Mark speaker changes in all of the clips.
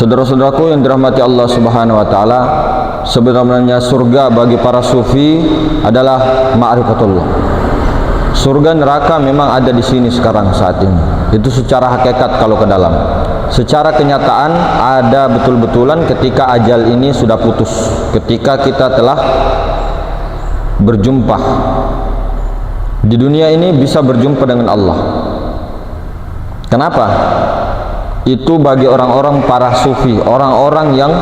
Speaker 1: Saudara-saudaraku yang dirahmati Allah Subhanahu wa taala, sebenarnya surga bagi para sufi adalah ma'rifatullah. Surga neraka memang ada di sini sekarang saat ini. Itu secara hakikat kalau ke dalam. Secara kenyataan ada betul-betulan ketika ajal ini sudah putus, ketika kita telah berjumpa di dunia ini, bisa berjumpa dengan Allah. Kenapa? Itu bagi orang-orang para sufi, orang-orang yang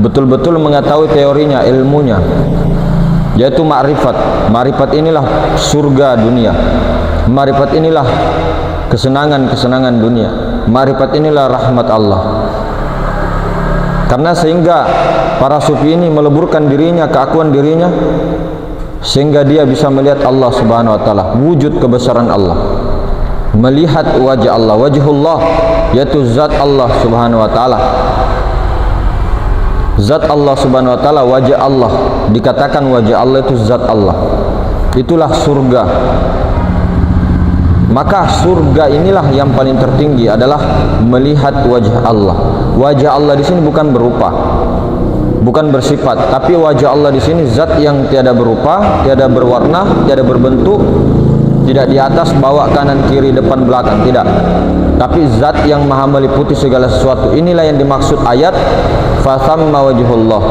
Speaker 1: betul-betul mengetahui teorinya, ilmunya, yaitu ma'rifat. Ma'rifat inilah surga dunia, ma'rifat inilah kesenangan-kesenangan dunia, ma'rifat inilah rahmat Allah. Karena sehingga para sufi ini meleburkan dirinya, keakuan dirinya, sehingga dia bisa melihat Allah Subhanahu wa taala, wujud kebesaran Allah, melihat wajah Allah, wajhullah, yaitu zat Allah Subhanahu wa taala. Zat Allah Subhanahu wa taala, wajah Allah, dikatakan wajah Allah itu zat Allah. Itulah surga. Maka surga inilah yang paling tertinggi, adalah melihat wajah Allah. Wajah Allah di sini bukan berupa, bukan bersifat, tapi wajah Allah di sini zat yang tiada berupa, tiada berwarna, tiada berbentuk, tidak di atas, bawah, kanan, kiri, depan, belakang, tidak. Tapi zat yang maha meliputi segala sesuatu. Inilah yang dimaksud ayat fasamma wajhullah.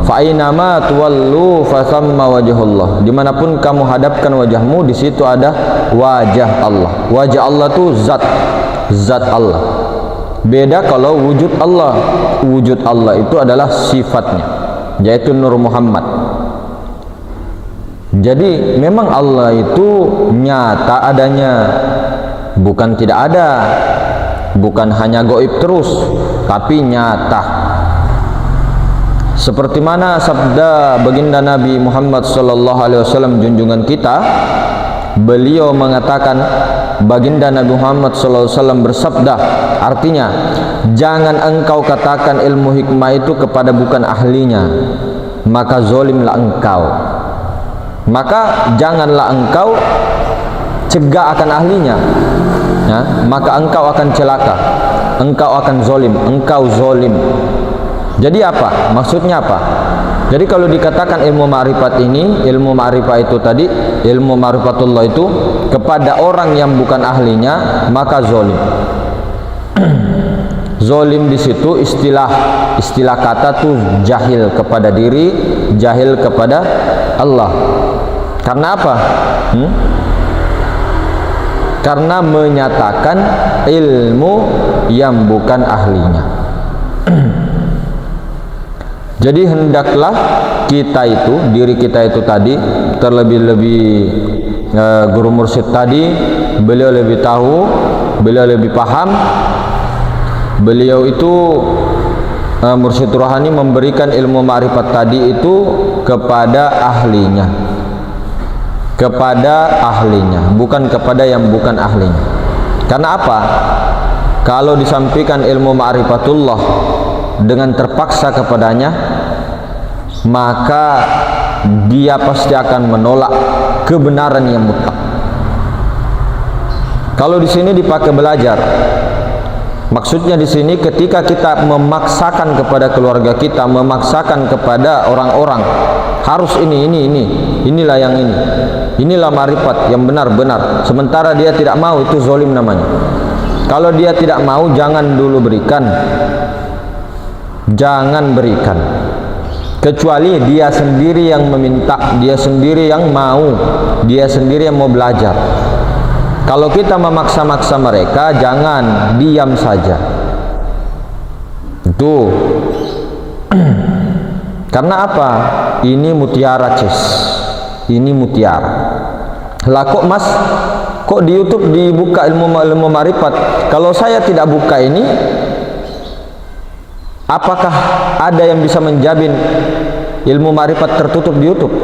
Speaker 1: Fa'inama tuwallu fasamma wajhullah. Dimanapun kamu hadapkan wajahmu, di situ ada wajah Allah. Wajah Allah itu zat, zat Allah. Beda kalau wujud Allah. Wujud Allah itu adalah sifatnya, yaitu Nur Muhammad. Jadi memang Allah itu nyata adanya, bukan tidak ada, bukan hanya gaib terus, tapi nyata. Seperti mana sabda baginda Nabi Muhammad sallallahu alaihi wasallam, junjungan kita, beliau mengatakan, baginda Nabi Muhammad sallallahu alaihi wasallam bersabda, artinya jangan engkau katakan ilmu hikmah itu kepada bukan ahlinya, maka zolimlah engkau. Maka janganlah engkau cegah akan ahlinya, ya, maka engkau akan celaka, engkau akan zolim, engkau zolim. Jadi apa? Maksudnya apa? Jadi kalau dikatakan ilmu ma'rifat ini, ilmu ma'rifat itu tadi, ilmu ma'rifatullah itu kepada orang yang bukan ahlinya, maka zolim. Zolim di situ istilah kata tuh jahil kepada diri, jahil kepada Allah. Karena apa? Karena menyatakan ilmu yang bukan ahlinya. Jadi hendaklah kita itu, diri kita itu tadi, terlebih-lebih guru mursyid tadi, beliau lebih tahu, beliau lebih paham. Beliau itu mursyid rohani memberikan ilmu ma'rifat tadi itu kepada ahlinya, kepada ahlinya, bukan kepada yang bukan ahlinya. Karena apa? Kalau disampaikan ilmu ma'rifatullah dengan terpaksa kepadanya, maka dia pasti akan menolak kebenaran yang mutlak. Kalau di sini dipakai belajar, maksudnya di sini ketika kita memaksakan kepada keluarga kita, memaksakan kepada orang-orang harus inilah yang ini, inilah ma'rifat yang benar-benar, sementara dia tidak mau, itu zolim namanya. Kalau dia tidak mau, jangan dulu berikan, jangan berikan, kecuali dia sendiri yang meminta, dia sendiri yang mau, dia sendiri yang mau belajar. Kalau kita memaksa-maksa mereka, jangan, diam saja. Itu karena apa? Ini mutiara, Cis, ini mutiara. Lah kok mas, kok di YouTube dibuka ilmu ma'rifat? Kalau saya tidak buka ini, apakah ada yang bisa menjamin ilmu ma'rifat tertutup di YouTube?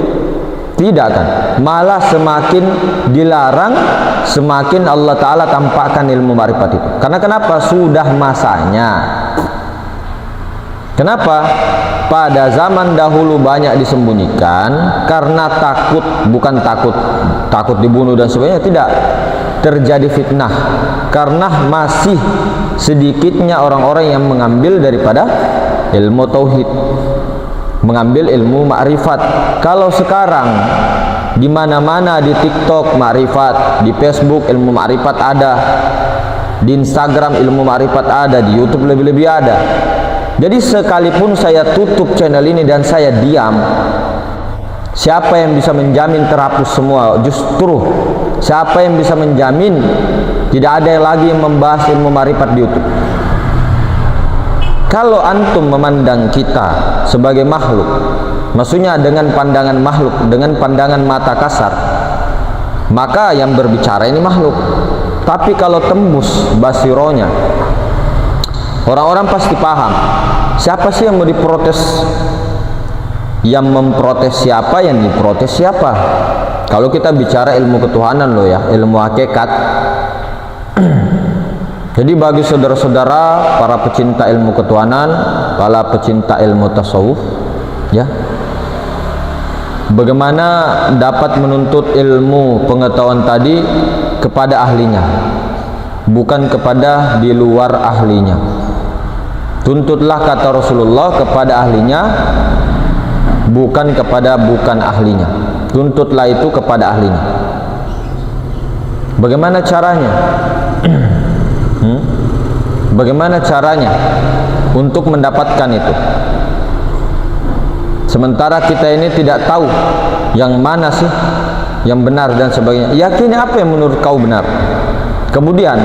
Speaker 1: Tidak kan? Malah semakin dilarang, semakin Allah Ta'ala tampakkan ilmu ma'rifat itu. Karena kenapa? Sudah masanya. Kenapa? Pada zaman dahulu banyak disembunyikan karena takut, bukan takut dibunuh dan sebagainya, tidak. terjadi fitnah karena masih sedikitnya orang-orang yang mengambil daripada ilmu tauhid, mengambil ilmu ma'rifat. Kalau sekarang di mana-mana, di TikTok ma'rifat, di Facebook ilmu ma'rifat ada, di Instagram ilmu ma'rifat ada, di YouTube lebih-lebih ada. Jadi sekalipun saya tutup channel ini dan saya diam, siapa yang bisa menjamin terhapus semua? Justru siapa yang bisa menjamin tidak ada lagi yang membahas ilmu ma'rifat di YouTube? Kalau antum memandang kita sebagai makhluk, maksudnya dengan pandangan makhluk, dengan pandangan mata kasar, maka yang berbicara ini makhluk. Tapi kalau tembus basironya, orang-orang pasti paham siapa sih yang mau diprotes. Yang memprotes siapa, yang diprotes siapa. Kalau kita bicara ilmu ketuhanan loh ya, ilmu hakikat. Jadi bagi saudara-saudara para pecinta ilmu ketuhanan, para pecinta ilmu tasawuf, ya, bagaimana dapat menuntut ilmu pengetahuan tadi kepada ahlinya, bukan kepada di luar ahlinya. Tuntutlah, kata Rasulullah, kepada ahlinya, bukan kepada bukan ahlinya. Tuntutlah itu kepada ahlinya. Bagaimana caranya? Bagaimana caranya untuk mendapatkan itu? Sementara kita ini tidak tahu yang mana sih yang benar dan sebagainya. Yakini apa yang menurut kau benar. Kemudian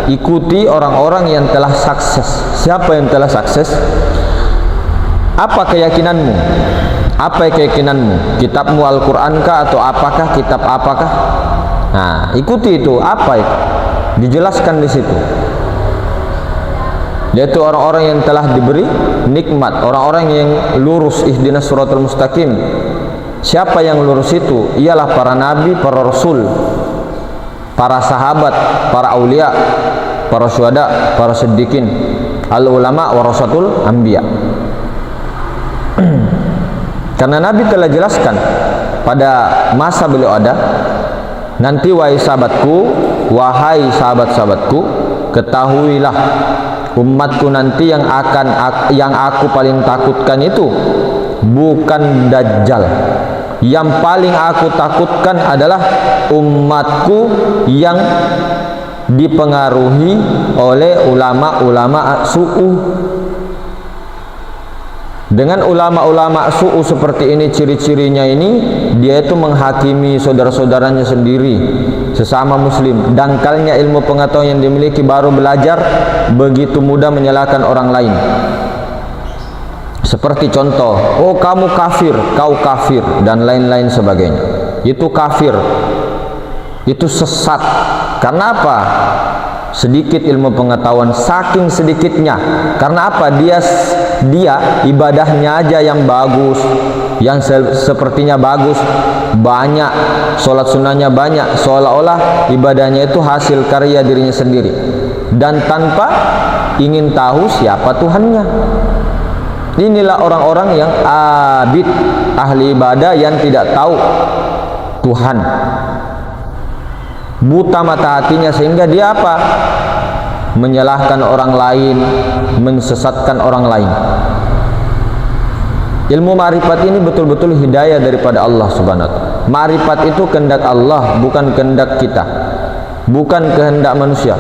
Speaker 1: ikuti orang-orang yang telah sukses. Siapa yang telah sukses? Apa keyakinanmu? Apa keyakinanmu? Kitabmu Al-Quran kah atau apakah? Kitab apakah? Nah, ikuti itu. Apa itu? Dijelaskan di situ. Yaitu orang-orang yang telah diberi nikmat, orang-orang yang lurus, ihdinas siratal mustaqim. Siapa yang lurus itu? Ialah para nabi, para rasul, para sahabat, para aulia, para syuhada, para siddiqin, al ulama warasatul anbiya. Karena Nabi telah jelaskan pada masa beliau ada, nanti wahai sahabatku, wahai sahabat-sahabatku, ketahuilah umatku nanti yang aku paling takutkan itu bukan Dajjal. Yang paling aku takutkan adalah umatku yang dipengaruhi oleh ulama-ulama su'u. Dengan ulama-ulama su'u seperti ini, ciri-cirinya ini, dia itu menghakimi saudara-saudaranya sendiri, sesama muslim. Dangkalnya ilmu pengetahuan yang dimiliki, baru belajar, begitu mudah menyalahkan orang lain. Seperti contoh, oh kamu kafir, kau kafir, dan lain-lain sebagainya. Itu kafir, itu sesat. Karena apa? Sedikit ilmu pengetahuan, saking sedikitnya. Karena apa? Dia ibadahnya aja yang bagus, yang sepertinya bagus, banyak, sholat sunnahnya banyak, seolah-olah ibadahnya itu hasil karya dirinya sendiri, dan tanpa ingin tahu siapa Tuhannya. Inilah orang-orang yang abid, ahli ibadah yang tidak tahu Tuhan, buta mata hatinya, sehingga dia apa? Menyalahkan orang lain, mensesatkan orang lain. Ilmu ma'rifat ini betul-betul hidayah daripada Allah Subhanahu wa ta'ala. Ma'rifat itu kehendak Allah, bukan kehendak kita, bukan kehendak manusia.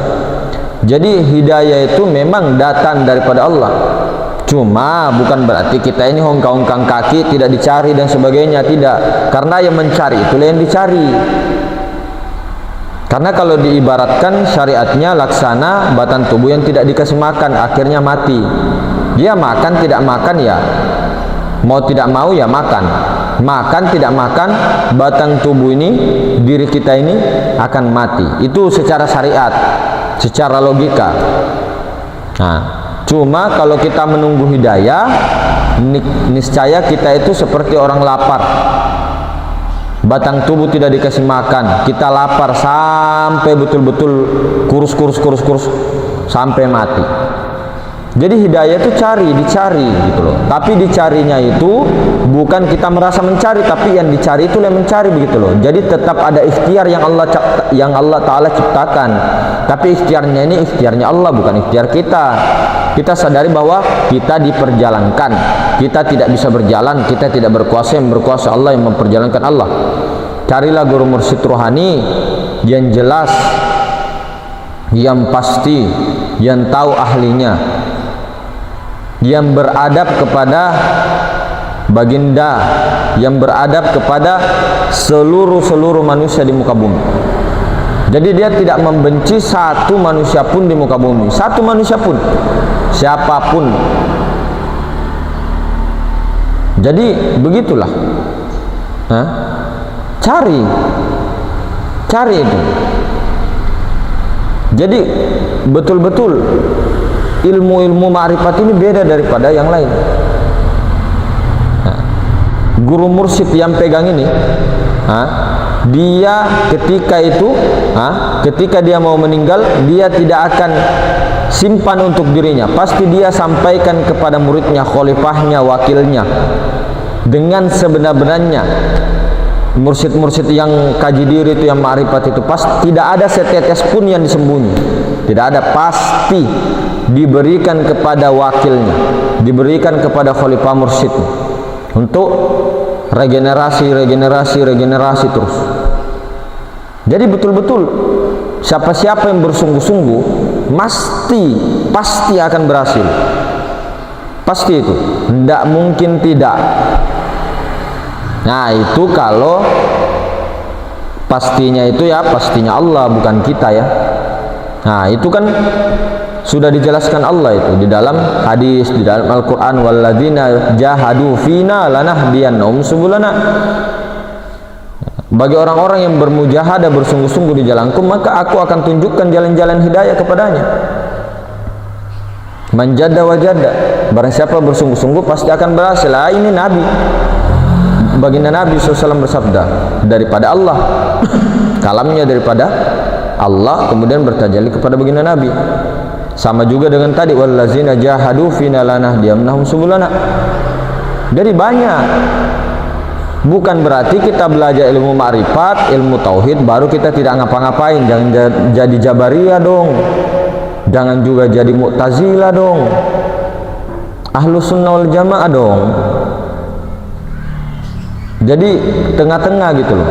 Speaker 1: Jadi hidayah itu memang datang daripada Allah. Cuma bukan berarti kita ini hongkang-hongkang kaki, tidak dicari dan sebagainya, tidak. Karena yang mencari itulah yang dicari. Karena kalau diibaratkan syariatnya laksana batang tubuh yang tidak dikasih makan, akhirnya mati. Dia makan tidak makan ya, mau tidak mau ya makan. Makan tidak makan, batang tubuh ini, diri kita ini akan mati. Itu secara syariat, secara logika. Nah, cuma kalau kita menunggu hidayah, niscaya kita itu seperti orang lapar. Batang tubuh tidak dikasih makan, kita lapar sampai betul-betul kurus sampai mati. Jadi hidayah itu dicari gitu loh. Tapi dicarinya itu bukan kita merasa mencari, tapi yang dicari itu yang mencari begitu loh. Jadi tetap ada ikhtiar yang Allah Ta'ala ciptakan. Tapi ikhtiarnya ini ikhtiarnya Allah, bukan ikhtiar kita. Kita sadari bahwa kita diperjalankan. Kita tidak bisa berjalan, kita tidak berkuasa, yang berkuasa Allah, yang memperjalankan Allah. Carilah guru mursyid rohani yang jelas, yang pasti, yang tahu ahlinya, yang beradab kepada baginda, yang beradab kepada seluruh manusia di muka bumi. Jadi dia tidak membenci satu manusia pun di muka bumi, satu manusia pun, siapapun. Jadi begitulah. Cari itu. Jadi betul-betul ilmu-ilmu ma'rifat ini beda daripada yang lain. Guru mursyid yang pegang ini, dia ketika itu, ketika dia mau meninggal, dia tidak akan simpan untuk dirinya. Pasti dia sampaikan kepada muridnya, khalifahnya, wakilnya, dengan sebenar-benarnya. Mursyid-mursyid yang kaji diri itu, yang ma'rifat itu, pasti tidak ada setetes pun yang disembunyi. Tidak ada, pasti diberikan kepada wakilnya, diberikan kepada khalifah mursyid untuk regenerasi terus. Jadi betul-betul siapa-siapa yang bersungguh-sungguh pasti akan berhasil. Pasti itu, tidak mungkin tidak. Nah, itu kalau pastinya itu ya pastinya Allah, bukan kita ya. Nah, itu kan sudah dijelaskan Allah itu di dalam hadis, di dalam Al-Qur'an, walladzina jahadu fina lanahdiyannahum subulana. Bagi orang-orang yang bermujahadah, bersungguh-sungguh di jalanku, maka aku akan tunjukkan jalan-jalan hidayah kepadanya. Manjada wajada, barang siapa bersungguh-sungguh pasti akan berhasil. Ini Nabi, baginda Nabi SAW bersabda daripada Allah, kalamnya daripada Allah, kemudian bertajalli kepada baginda Nabi. Sama juga dengan tadi, wallazina jahadu fina lanahdiyannahum subulana. Jadi banyak. Bukan berarti kita belajar ilmu ma'rifat, ilmu tauhid baru kita tidak ngapa-ngapain. Jangan jadi Jabariyah dong. Jangan juga jadi Mu'tazilah dong. Ahlus Sunnah wal Jamaah dong. Jadi tengah-tengah gitu loh.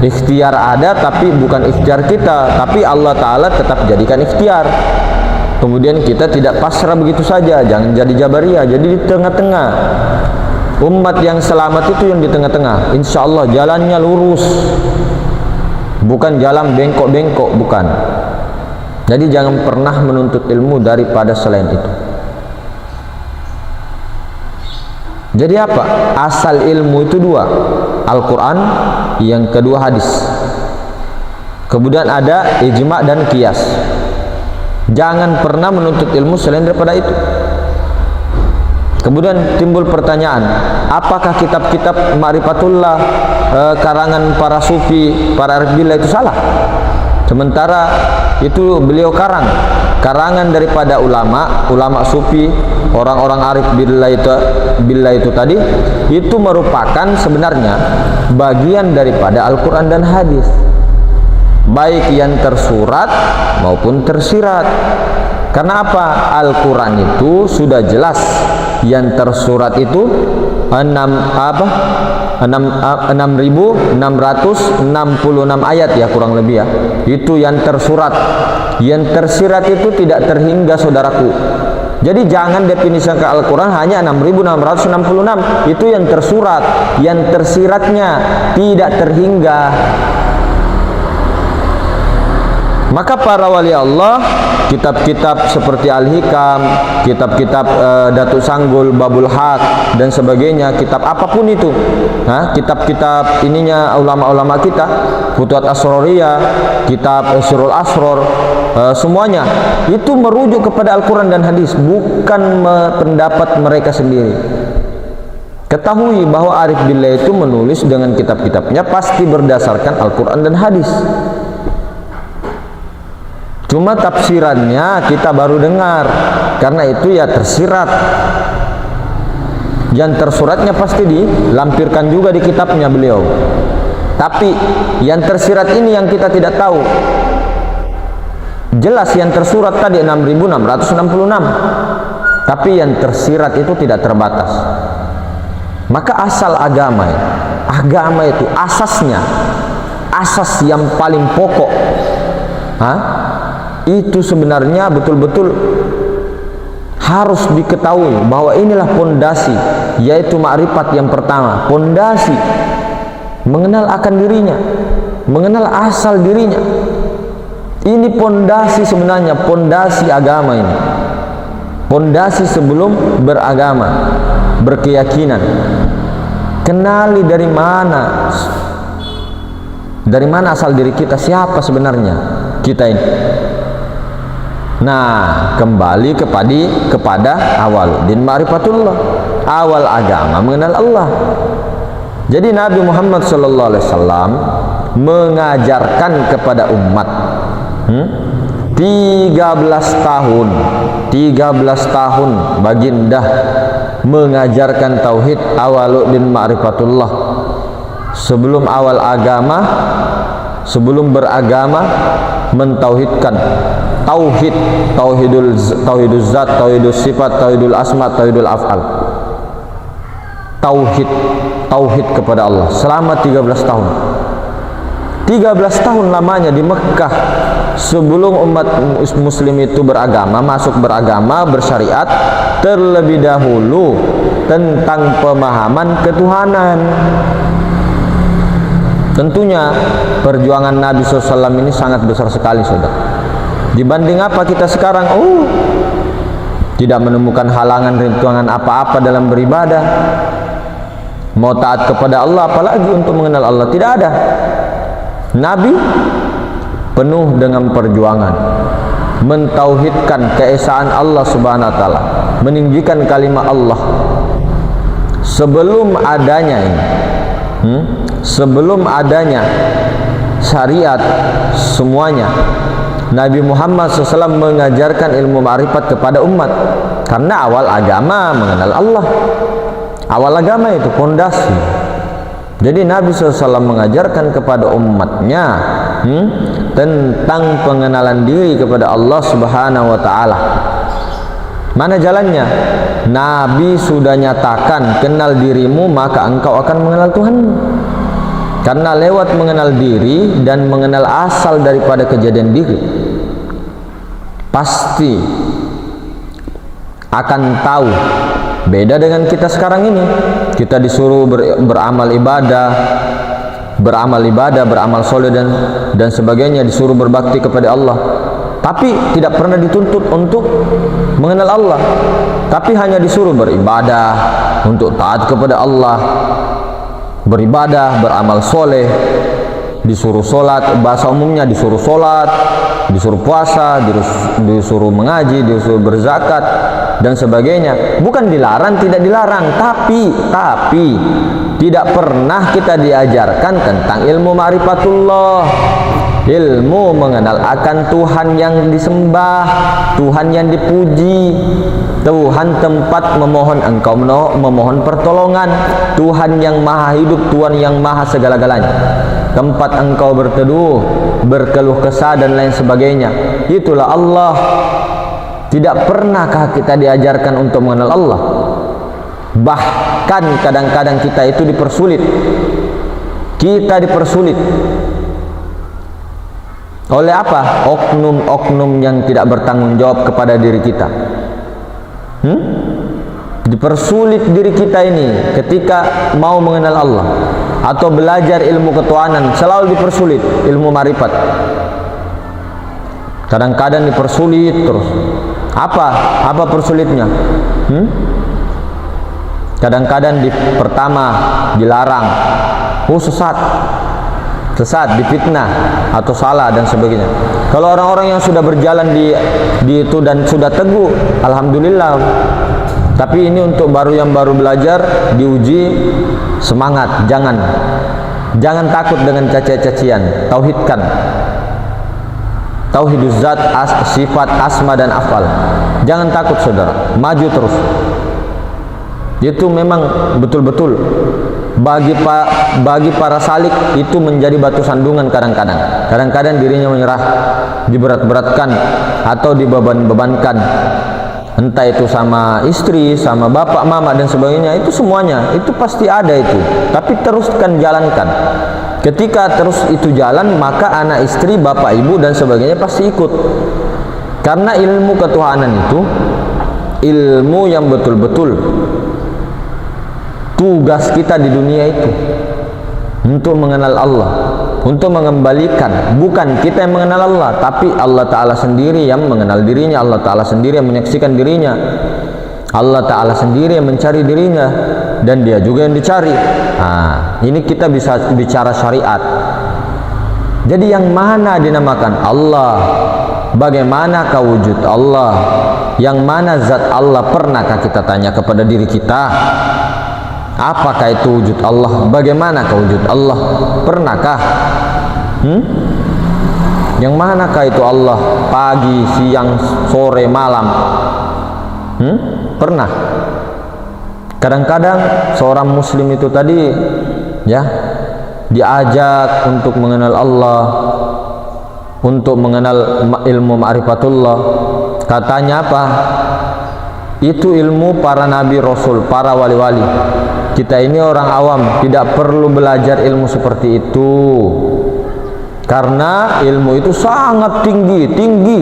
Speaker 1: Ikhtiar ada tapi bukan ikhtiar kita, tapi Allah Ta'ala tetap jadikan ikhtiar. Kemudian kita tidak pasrah begitu saja. Jangan jadi Jabariyah, jadi di tengah-tengah. Umat yang selamat itu yang di tengah-tengah. Insya Allah jalannya lurus, bukan jalan bengkok-bengkok, bukan. Jadi jangan pernah menuntut ilmu daripada selain itu. Jadi apa? Asal ilmu itu dua, Al-Quran, yang kedua hadis. Kemudian ada ijma' dan qiyas. Jangan pernah menuntut ilmu selain daripada itu. Kemudian timbul pertanyaan, apakah kitab-kitab Ma'rifatullah karangan para sufi, para arif billah itu salah? Sementara itu beliau karangan daripada ulama sufi, orang-orang arif billah itu tadi, itu merupakan sebenarnya bagian daripada Al-Quran dan hadis, baik yang tersurat maupun tersirat. Karena apa? Al-Quran itu sudah jelas, yang tersurat itu 6.666 ayat ya, kurang lebih ya. Itu yang tersurat. Yang tersirat itu tidak terhingga, saudaraku. Jadi jangan definisikan ke Al-Quran hanya 6.666. Itu yang tersurat. Yang tersiratnya tidak terhingga. Maka para wali Allah, kitab-kitab seperti Al-Hikam, kitab-kitab Datuk Sanggul, Babul Haq dan sebagainya, kitab apapun itu, kitab-kitab ininya ulama-ulama kita, Futuhat Asroriyah, kitab Sirul Asror, semuanya itu merujuk kepada Al-Quran dan hadis, bukan pendapat mereka sendiri. Ketahui bahwa Arif Billah itu menulis dengan kitab-kitabnya pasti berdasarkan Al-Quran dan hadis. Cuma tafsirannya kita baru dengar, karena itu ya tersirat. Yang tersuratnya pasti dilampirkan juga di kitabnya beliau. Tapi yang tersirat ini yang kita tidak tahu. Jelas yang tersurat tadi 6.666, tapi yang tersirat itu tidak terbatas. Maka asal agama itu asasnya, asas yang paling pokok, itu sebenarnya betul-betul harus diketahui bahwa inilah pondasi, yaitu ma'rifat yang pertama. Pondasi mengenal akan dirinya, mengenal asal dirinya. Ini pondasi sebenarnya, pondasi agama ini. Pondasi sebelum beragama, berkeyakinan. Kenali dari mana asal diri kita, siapa sebenarnya kita ini. Nah, kembali kepada awal din ma'rifatullah, awal agama mengenal Allah. Jadi Nabi Muhammad sallallahu alaihi wasallam mengajarkan kepada umat 13 tahun baginda mengajarkan tauhid, awaluddin ma'rifatullah. Sebelum awal agama, sebelum beragama, mentauhidkan tauhid, tauhidul zat, tauhidul sifat, tauhidul asma, tauhidul af'al. Tauhid kepada Allah selama 13 tahun. 13 tahun lamanya di Mekah sebelum umat muslim itu beragama, masuk beragama, bersyariat, terlebih dahulu tentang pemahaman ketuhanan. Tentunya perjuangan Nabi SAW ini sangat besar sekali, saudara. Dibanding apa kita sekarang, tidak menemukan halangan rintangan apa-apa dalam beribadah. Mau taat kepada Allah, apalagi untuk mengenal Allah, tidak ada. Nabi penuh dengan perjuangan mentauhidkan keesaan Allah Subhanahu wa taala, meninggikan kalimat Allah. Sebelum adanya ini, sebelum adanya syariat semuanya, Nabi Muhammad SAW mengajarkan ilmu ma'rifat kepada umat, karena awal agama mengenal Allah. Awal agama itu pondasi. Jadi Nabi SAW mengajarkan kepada umatnya tentang pengenalan diri kepada Allah Subhanahu wa taala. Mana jalannya? Nabi sudah nyatakan, kenal dirimu maka engkau akan mengenal Tuhanmu. Karena lewat mengenal diri dan mengenal asal daripada kejadian diri, pasti akan tahu. Beda dengan kita sekarang ini, kita disuruh beramal ibadah, beramal soleh dan sebagainya, disuruh berbakti kepada Allah, tapi tidak pernah dituntut untuk mengenal Allah, tapi hanya disuruh beribadah untuk taat kepada Allah, beribadah, beramal soleh, disuruh sholat, bahasa umumnya disuruh sholat, disuruh puasa, disuruh mengaji, disuruh berzakat dan sebagainya. Bukan dilarang, tidak dilarang, tapi tidak pernah kita diajarkan tentang ilmu ma'rifatullah, ilmu mengenal akan Tuhan yang disembah, Tuhan yang dipuji, Tuhan tempat memohon engkau memohon pertolongan, Tuhan yang maha hidup, Tuhan yang maha segala-galanya, tempat engkau berteduh, berkeluh kesah dan lain sebagainya. Itulah Allah. Tidak pernahkah kita diajarkan untuk mengenal Allah? Bahkan kadang-kadang kita itu dipersulit. Kita dipersulit oleh apa? Oknum-oknum yang tidak bertanggung jawab kepada diri kita. Dipersulit diri kita ini ketika mau mengenal Allah atau belajar ilmu ketuhanan, selalu dipersulit ilmu marifat. Kadang-kadang dipersulit terus. Apa persulitnya? Kadang-kadang pertama dilarang, sesat, difitnah atau salah dan sebagainya. Kalau orang-orang yang sudah berjalan di itu dan sudah teguh, alhamdulillah. Tapi ini untuk yang baru belajar, diuji, semangat, jangan takut dengan cacian-cacian, tauhidkan. Tauhiduz zat, sifat, asma dan afal. Jangan takut saudara, maju terus. Itu memang betul-betul bagi para salik itu menjadi batu sandungan kadang-kadang. Kadang-kadang dirinya menyerah, diberat-beratkan atau dibeban-bebankan. Entah itu sama istri, sama bapak, mama dan sebagainya, itu semuanya itu pasti ada itu. Tapi teruskan jalankan. Ketika terus itu jalan, maka anak istri, bapak, ibu dan sebagainya pasti ikut. Karena ilmu ketuhanan itu ilmu yang betul-betul tugas kita di dunia itu untuk mengenal Allah, untuk mengembalikan. Bukan kita yang mengenal Allah, tapi Allah Ta'ala sendiri yang mengenal dirinya. Allah Ta'ala sendiri yang menyaksikan dirinya. Allah Ta'ala sendiri yang mencari dirinya, dan dia juga yang dicari. Nah, ini kita bisa bicara syariat. Jadi yang mana dinamakan Allah? Bagaimanakah wujud Allah? Yang mana zat Allah? Pernahkah kita tanya kepada diri kita? Apakah itu wujud Allah? Bagaimanakah wujud Allah? Pernahkah? Yang manakah itu Allah? Pagi, siang, sore, malam? Pernah? Kadang-kadang seorang muslim itu tadi ya diajak untuk mengenal Allah, untuk mengenal ilmu ma'rifatullah. Katanya apa? Itu ilmu para nabi rasul, para wali-wali. Kita ini orang awam tidak perlu belajar ilmu seperti itu, karena ilmu itu sangat tinggi.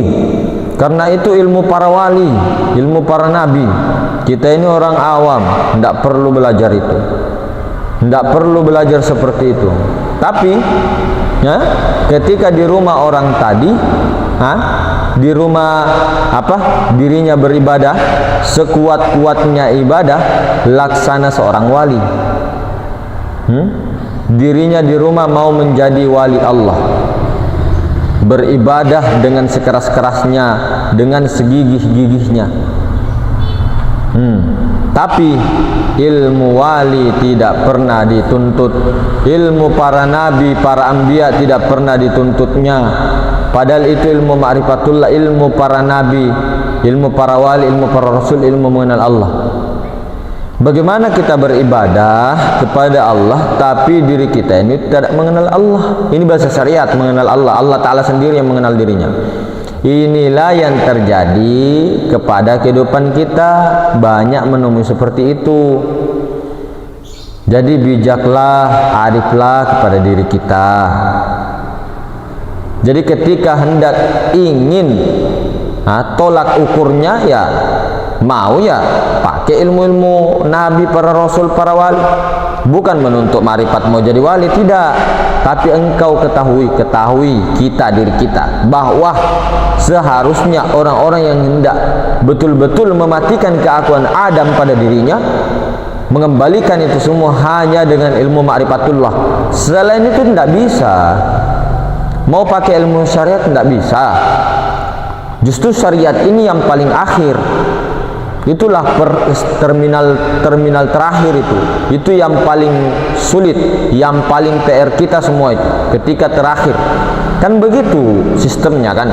Speaker 1: Karena itu ilmu para wali, ilmu para nabi. Kita ini orang awam, tidak perlu belajar itu, tidak perlu belajar seperti itu. Tapi ya, ketika di rumah orang tadi, di rumah dirinya beribadah sekuat-kuatnya ibadah, laksana seorang wali. Dirinya di rumah mau menjadi wali Allah, beribadah dengan sekeras-kerasnya, dengan segigih-gigihnya. Tapi ilmu wali tidak pernah dituntut, ilmu para nabi, para anbiya tidak pernah dituntutnya. Padahal itu ilmu ma'rifatullah, ilmu para nabi, ilmu para wali, ilmu para rasul, ilmu mengenal Allah. Bagaimana kita beribadah kepada Allah tapi diri kita ini tidak mengenal Allah? Ini bahasa syariat, mengenal Allah. Allah Ta'ala sendiri yang mengenal dirinya. Inilah yang terjadi kepada kehidupan kita, banyak menemui seperti itu. Jadi bijaklah, ariflah kepada diri kita. Jadi ketika hendak ingin tolak ukurnya ya mau ya pakai ilmu-ilmu nabi, para rasul, para wali. Bukan menuntut marifat mau jadi wali, tidak. Tapi engkau ketahui kita, diri kita, bahwa seharusnya orang-orang yang hendak betul-betul mematikan keakuan Adam pada dirinya, mengembalikan itu semua hanya dengan ilmu ma'rifatullah. Selain itu tidak bisa. Mau pakai ilmu syariat tidak bisa. Justru syariat ini yang paling akhir. Itulah terminal terakhir itu. Itu yang paling sulit, yang paling PR kita semua itu. Ketika terakhir. Kan begitu sistemnya kan.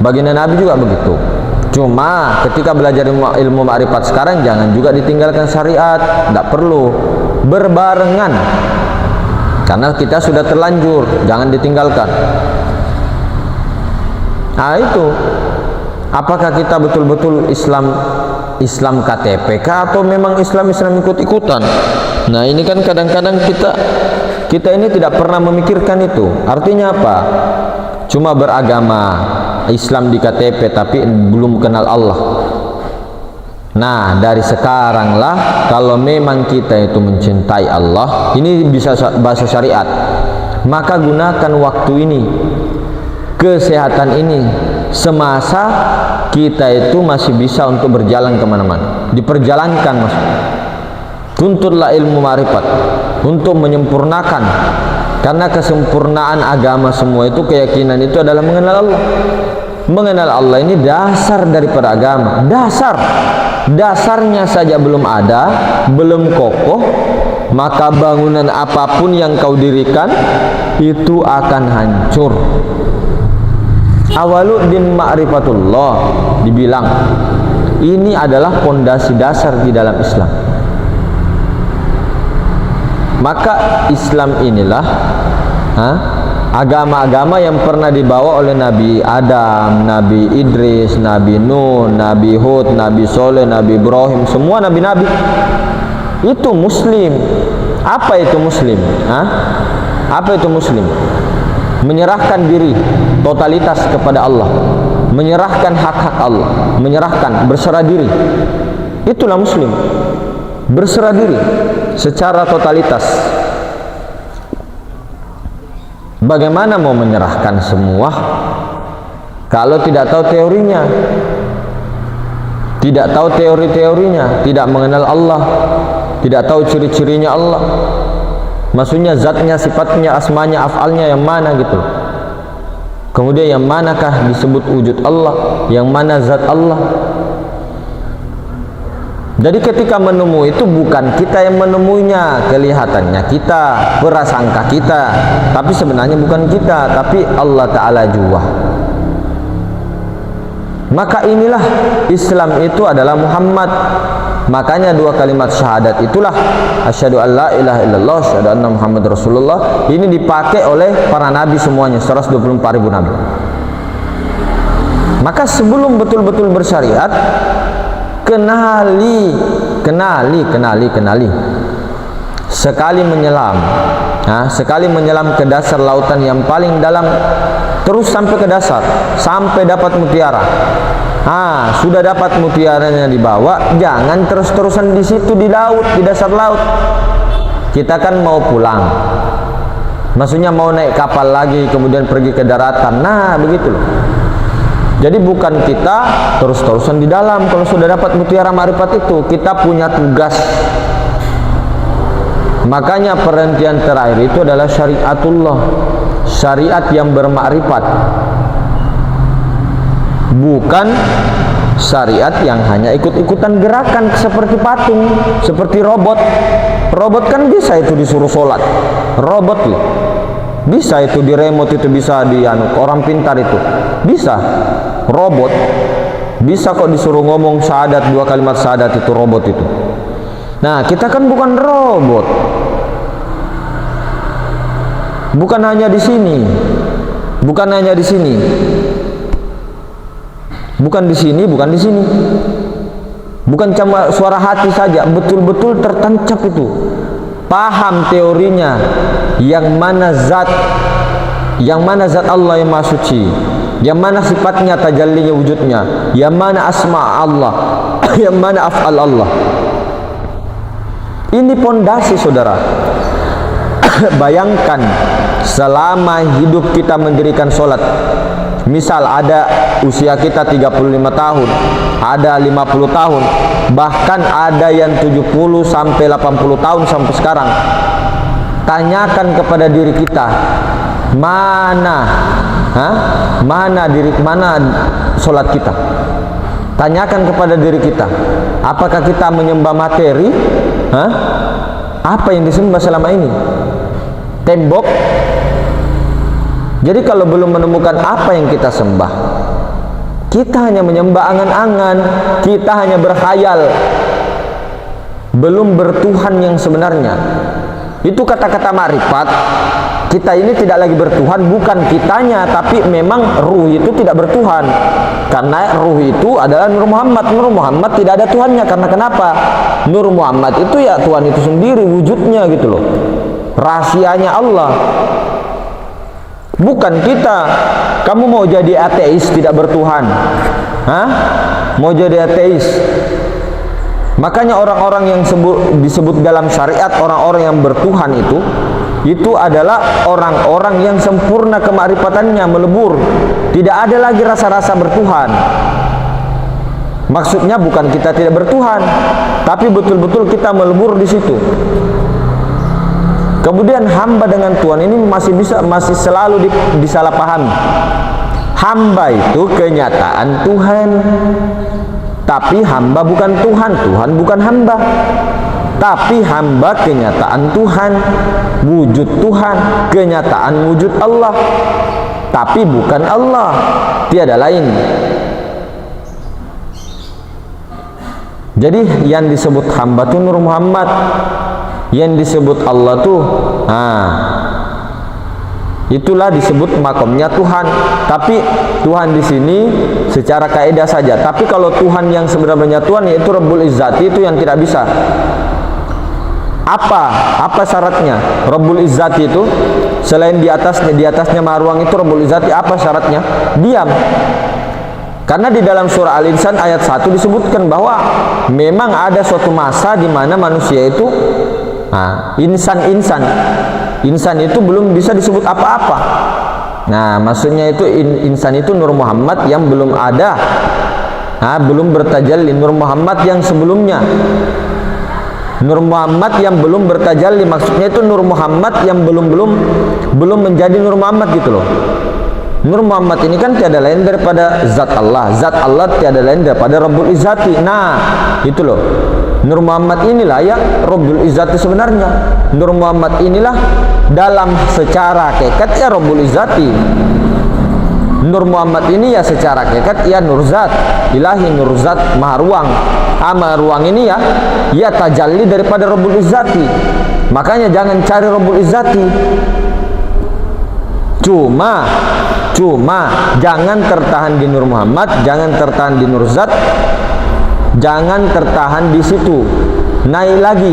Speaker 1: Baginda Nabi juga begitu. Cuma ketika belajar ilmu ma'rifat sekarang jangan juga ditinggalkan syariat. Tidak perlu. Berbarengan. Karena kita sudah terlanjur, jangan ditinggalkan. Nah itu, apakah kita betul-betul Islam KTP atau memang Islam ikut-ikutan? Nah ini kan kadang-kadang kita ini tidak pernah memikirkan itu. Artinya apa? Cuma beragama Islam di KTP tapi belum kenal Allah. Nah dari sekaranglah kalau memang kita itu mencintai Allah, ini bisa bahasa syariat, maka gunakan waktu ini, kesehatan ini, semasa kita itu masih bisa untuk berjalan kemana-mana, diperjalankan maksudnya. Tuntutlah ilmu ma'rifat untuk menyempurnakan, karena kesempurnaan agama semua itu, keyakinan itu adalah mengenal Allah. Mengenal Allah ini dasar daripada agama, dasarnya saja belum ada, belum kokoh, maka bangunan apapun yang kau dirikan itu akan hancur. Awaluddin ma'rifatullah, dibilang Ini adalah pondasi dasar di dalam Islam. Maka Islam inilah agama-agama yang pernah dibawa oleh Nabi Adam, Nabi Idris, Nabi Nuh, Nabi Hud, Nabi Soleh, Nabi Ibrahim, semua nabi-nabi itu Muslim. Apa itu Muslim? Apa itu Muslim? Menyerahkan diri totalitas kepada Allah, menyerahkan hak-hak Allah, menyerahkan, berserah diri. Itulah Muslim. Berserah diri secara totalitas. Bagaimana mau menyerahkan semua kalau tidak tahu teorinya, tidak tahu teori-teorinya, tidak mengenal Allah, tidak tahu ciri-cirinya Allah, maksudnya zatnya, sifatnya, asmanya, afalnya yang mana gitu. Kemudian yang manakah disebut wujud Allah, yang mana zat Allah. Jadi ketika menemui itu bukan kita yang menemuinya, kelihatannya kita, prasangka kita, tapi sebenarnya bukan kita, tapi Allah Ta'ala jua. Maka inilah Islam itu adalah Muhammad. Makanya dua kalimat syahadat itulah asyhadu an la ilaha illallah, asyhadu anna Muhammad Rasulullah, ini dipakai oleh para nabi semuanya, 124.000 nabi. Maka sebelum betul-betul bersyariat, kenali. Sekali menyelam ke dasar lautan yang paling dalam, terus sampai ke dasar, sampai dapat mutiara. Sudah dapat mutiaranya dibawa, jangan terus-terusan di situ di laut, di dasar laut. Kita kan mau pulang, maksudnya mau naik kapal lagi, kemudian pergi ke daratan. Nah, begitu loh. Jadi bukan kita terus-terusan di dalam. Kalau sudah dapat mutiara ma'rifat itu, kita punya tugas. Makanya perhentian terakhir itu adalah syariatullah, syariat yang bermakrifat, bukan syariat yang hanya ikut-ikutan gerakan seperti patung, seperti robot. Robot kan bisa itu disuruh sholat, robot loh. Bisa itu di remote, itu bisa di orang pintar itu bisa, robot bisa kok disuruh ngomong syahadat, 2 kalimat syahadat itu robot itu. Nah, kita kan bukan robot. Bukan hanya di sini. Bukan hanya di sini. Bukan di sini, bukan di sini. Bukan cuma suara hati saja, betul-betul tertancap itu. Paham teorinya, yang mana zat Allah yang maha suci, yang mana sifatnya, tajallinya, wujudnya, yang mana asma Allah, yang mana af'al Allah. Ini pondasi, saudara. Bayangkan selama hidup kita mendirikan sholat, misal ada usia kita 35 tahun, ada 50 tahun, bahkan ada yang 70 sampai 80 tahun sampai sekarang. Tanyakan kepada diri kita, mana sholat kita? Tanyakan kepada diri kita, apakah kita menyembah materi? Apa yang disembah selama ini? Tembok? Jadi kalau belum menemukan apa yang kita sembah, kita hanya menyembah angan-angan, kita hanya berkhayal, belum bertuhan yang sebenarnya. Itu kata-kata makrifat. Kita ini tidak lagi bertuhan, bukan kitanya, tapi memang ruh itu tidak bertuhan. Karena ruh itu adalah Nur Muhammad. Nur Muhammad tidak ada Tuhannya. Karena kenapa? Nur Muhammad itu ya Tuhan itu sendiri, wujudnya gitu loh. Rahasianya Allah. Bukan kita. Kamu mau jadi ateis tidak bertuhan? Mau jadi ateis? Makanya orang-orang yang disebut dalam syariat orang-orang yang bertuhan itu adalah orang-orang yang sempurna kemakrifatannya, melebur. Tidak ada lagi rasa-rasa bertuhan. Maksudnya bukan kita tidak bertuhan, tapi betul-betul kita melebur di situ. Kemudian hamba dengan Tuhan ini masih selalu disalahpahami. Hamba itu kenyataan Tuhan, tapi hamba bukan Tuhan, Tuhan bukan hamba. Tapi hamba kenyataan Tuhan, wujud Tuhan, kenyataan wujud Allah, tapi bukan Allah, tiada lain. Jadi yang disebut hamba tuh Nur Muhammad, yang disebut Allah tuh itulah disebut makomnya Tuhan. Tapi Tuhan di sini secara kaidah saja. Tapi kalau Tuhan yang sebenarnya Tuhan, yaitu Rabbul Izzati, itu yang tidak bisa. Apa syaratnya? Rabbul Izzati itu selain di atasnya Maha Ruang itu Rabbul Izzati, apa syaratnya? Diam. Karena di dalam surah Al-Insan ayat 1 disebutkan bahwa memang ada suatu masa di mana manusia itu insan itu belum bisa disebut apa-apa. Nah, maksudnya itu insan itu Nur Muhammad yang belum ada, belum bertajalli. Nur Muhammad yang sebelumnya, Nur Muhammad yang belum bertajalli, maksudnya itu Nur Muhammad yang belum menjadi Nur Muhammad gitu loh. Nur Muhammad ini kan tiada lain daripada zat Allah. Zat Allah tiada lain daripada Rabbul Izzati. Nah, itu loh. Nur Muhammad inilah ya Rabbul Izzati sebenarnya. Nur Muhammad inilah dalam secara hakikat ya Rabbul Izzati. Nur Muhammad ini ya secara hakikat ya Nur Zat Ilahi, Nur Zat Maha Ruang. Maha Ruang ini ya tajalli daripada Rabbul Izzati. Makanya jangan cari Rabbul Izzati. Cuma jangan tertahan di Nur Muhammad, jangan tertahan di Nur Zat, jangan tertahan di situ. Naik lagi.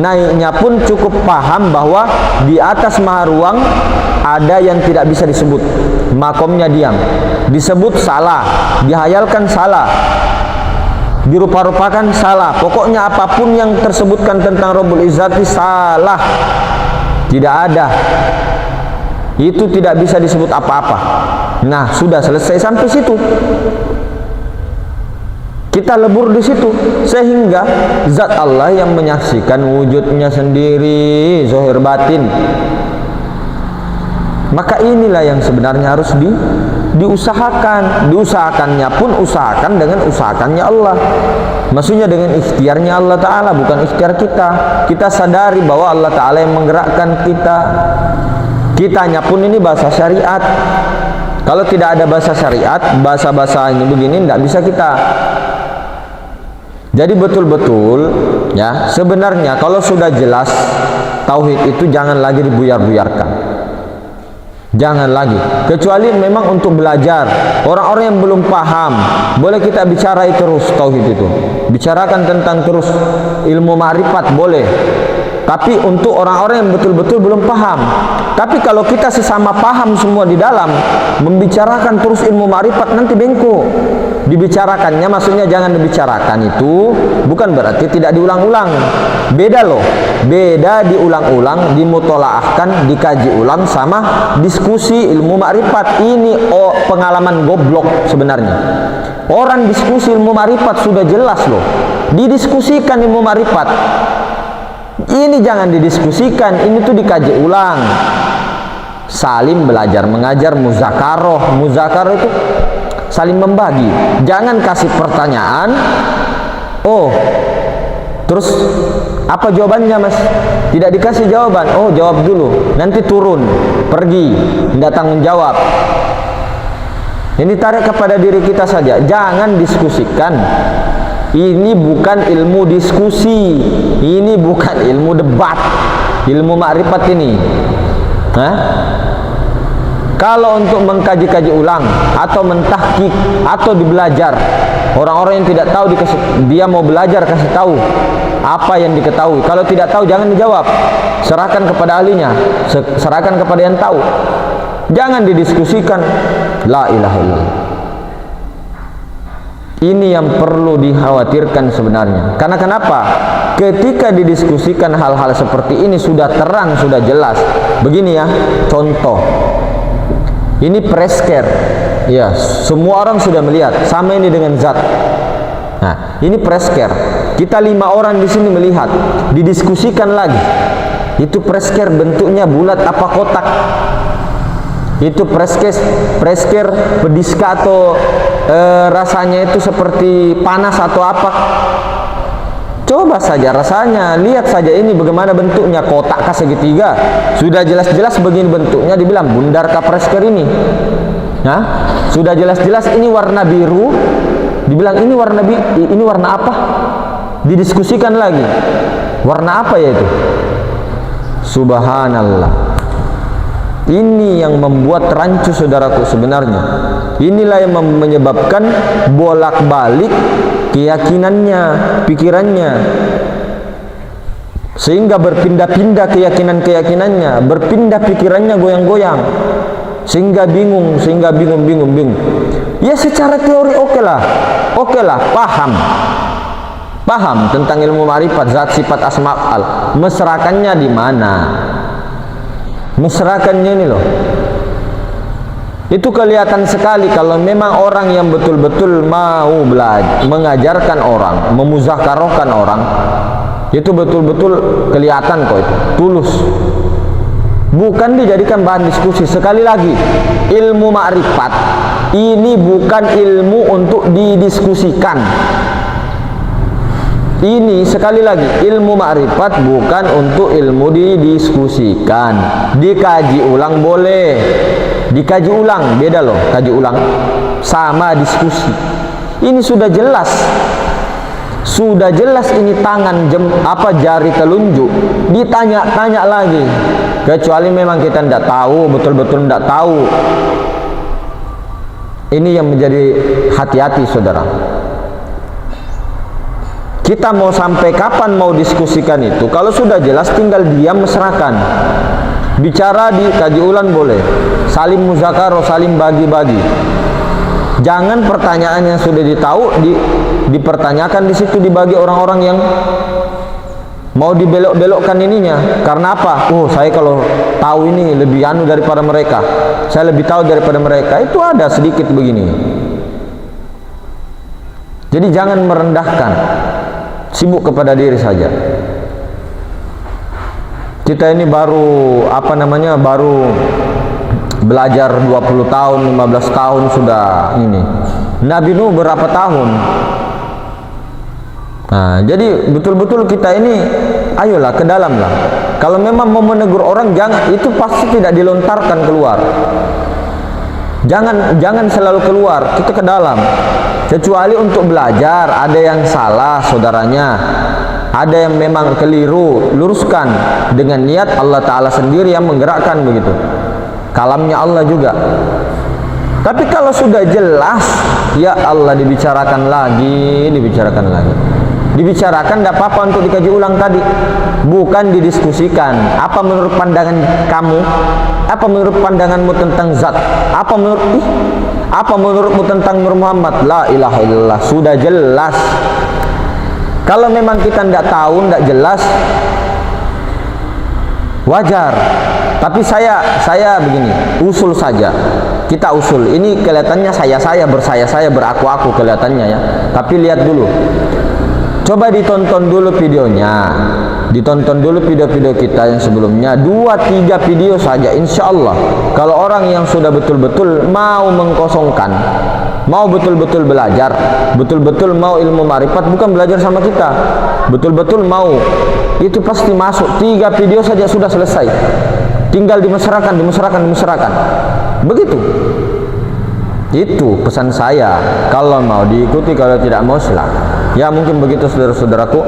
Speaker 1: Naiknya pun cukup paham bahwa di atas Maha Ruang ada yang tidak bisa disebut. Makomnya diam. Disebut salah, dihayalkan salah, dirupa-rupakan salah. Pokoknya apapun yang tersebutkan tentang Rabbul Izzati salah. Tidak ada. Itu tidak bisa disebut apa-apa. Nah, sudah selesai sampai situ. Kita lebur di situ sehingga zat Allah yang menyaksikan wujudnya sendiri, zahir batin. Maka inilah yang sebenarnya harus diusahakan. Diusahakannya pun usahakan dengan usahakannya Allah. Maksudnya dengan ikhtiarnya Allah Ta'ala, bukan ikhtiar kita. Kita sadari bahwa Allah Ta'ala yang menggerakkan kita. Kitanya pun ini bahasa syariat. Kalau tidak ada bahasa syariat, bahasa-bahasa ini begini tidak bisa kita. Jadi betul-betul ya, sebenarnya kalau sudah jelas tauhid itu jangan lagi dibuyar-buyarkan. Jangan lagi, kecuali memang untuk belajar. Orang-orang yang belum paham, boleh kita bicarai terus tauhid itu. Bicarakan tentang terus ilmu ma'rifat boleh. Tapi untuk orang-orang yang betul-betul belum paham. Tapi kalau kita sesama paham semua di dalam, membicarakan terus ilmu ma'rifat nanti bengkok. Dibicarakannya maksudnya jangan dibicarakan itu bukan berarti tidak diulang-ulang. Beda loh. Beda diulang-ulang, dimutolaahkan, dikaji ulang sama diskusi ilmu ma'rifat. Ini pengalaman goblok sebenarnya. Orang diskusi ilmu ma'rifat sudah jelas loh. Didiskusikan ilmu ma'rifat. Ini jangan didiskusikan, ini tuh dikaji ulang. Saling belajar mengajar, muzakaroh. Muzakaroh itu saling membagi. Jangan kasih pertanyaan, terus apa jawabannya mas? Tidak dikasih jawaban. Jawab dulu, nanti turun, pergi, tidak tanggung jawab. Ini tarik kepada diri kita saja. Jangan diskusikan. Ini bukan ilmu diskusi, ini bukan ilmu debat, ilmu ma'rifat ini. Kalau untuk mengkaji-kaji ulang atau mentahqiq atau dibelajar, orang-orang yang tidak tahu dia mau belajar, kasih tahu apa yang diketahui. Kalau tidak tahu jangan dijawab, serahkan kepada ahlinya, serahkan kepada yang tahu. Jangan didiskusikan. La ilaha illallah. Ini yang perlu dikhawatirkan sebenarnya. Karena kenapa? Ketika didiskusikan hal-hal seperti ini sudah terang, sudah jelas. Begini ya, contoh. Ini press-care. Ya, semua orang sudah melihat. Sama ini dengan zat. Nah, ini press-care. Kita 5 orang di sini melihat. Didiskusikan lagi. Itu press-care bentuknya bulat apa kotak? Itu press-care pediska atau rasanya itu seperti panas atau apa? Coba saja rasanya, lihat saja ini bagaimana bentuknya, kotak kah segitiga? Sudah jelas-jelas begini bentuknya, dibilang bundar kah press-care ini? Nah, sudah jelas-jelas ini warna biru, dibilang ini warna apa? didiskusikan lagi. Warna apa ya itu? Subhanallah. Ini yang membuat rancu saudaraku sebenarnya. Inilah yang menyebabkan bolak-balik keyakinannya, pikirannya, sehingga berpindah-pindah keyakinan-keyakinannya, berpindah pikirannya, goyang-goyang, sehingga bingung. Ya secara teori oke lah, paham tentang ilmu ma'rifat, zat, sifat, asma, af'al. Mesrakannya di mana? Mesrakannya ini loh, itu kelihatan sekali kalau memang orang yang betul-betul mau belajar, mengajarkan orang, memuzakarohkan orang, itu betul-betul kelihatan kok itu tulus, bukan dijadikan bahan diskusi. Sekali lagi, ilmu ma'rifat ini bukan ilmu untuk didiskusikan. Ini sekali lagi, ilmu ma'rifat bukan untuk ilmu didiskusikan. Dikaji ulang boleh, dikaji ulang, beda loh kaji ulang sama diskusi. Ini sudah jelas ini tangan jari telunjuk, ditanya-tanya lagi, kecuali memang kita tidak tahu, betul-betul tidak tahu. Ini yang menjadi hati-hati saudara. Kita mau sampai kapan mau diskusikan itu? Kalau sudah jelas tinggal diam, mesrakan. Bicara dikaji ulang boleh, saling muzakaro, saling bagi-bagi. Jangan pertanyaan yang sudah ditahu dipertanyakan di situ, dibagi orang-orang yang mau dibelok-belokkan ininya. Karena apa? Saya kalau tahu ini lebih anu daripada mereka, saya lebih tahu daripada mereka. Itu ada sedikit begini. Jadi jangan merendahkan, sibuk kepada diri saja. Kita ini baru baru belajar 20 tahun, 15 tahun sudah ini. Nabi Nuh berapa tahun? Nah, jadi betul-betul kita ini ayolah ke dalam lah. Kalau memang mau menegur orang, jangan, itu pasti tidak dilontarkan keluar. Jangan selalu keluar, kita ke dalam. Kecuali untuk belajar, ada yang salah saudaranya, ada yang memang keliru, luruskan dengan niat Allah Ta'ala sendiri yang menggerakkan begitu. Kalamnya Allah juga. Tapi kalau sudah jelas, ya Allah, dibicarakan lagi. Dibicarakan, tidak apa-apa untuk dikaji ulang tadi, bukan didiskusikan. Apa menurut pandangan kamu? Apa menurut pandanganmu tentang zat? Apa menurutmu tentang Nur Muhammad? La ilaha illallah. Sudah jelas. Kalau memang kita tidak tahu, tidak jelas, wajar. Tapi saya begini, usul saja. Kita usul. Ini kelihatannya saya beraku-aku kelihatannya ya. Tapi lihat dulu. Coba ditonton dulu videonya. Ditonton dulu video-video kita yang sebelumnya, 2-3 video saja, insya Allah. Kalau orang yang sudah betul-betul mau mengkosongkan, mau betul-betul belajar, betul-betul mau ilmu ma'rifat, bukan belajar sama kita, betul-betul mau, itu pasti masuk. 3 video saja sudah selesai. Tinggal dimesrakan. Begitu. Itu pesan saya. Kalau mau diikuti, kalau tidak mau silakan. Ya mungkin begitu saudara-saudaraku.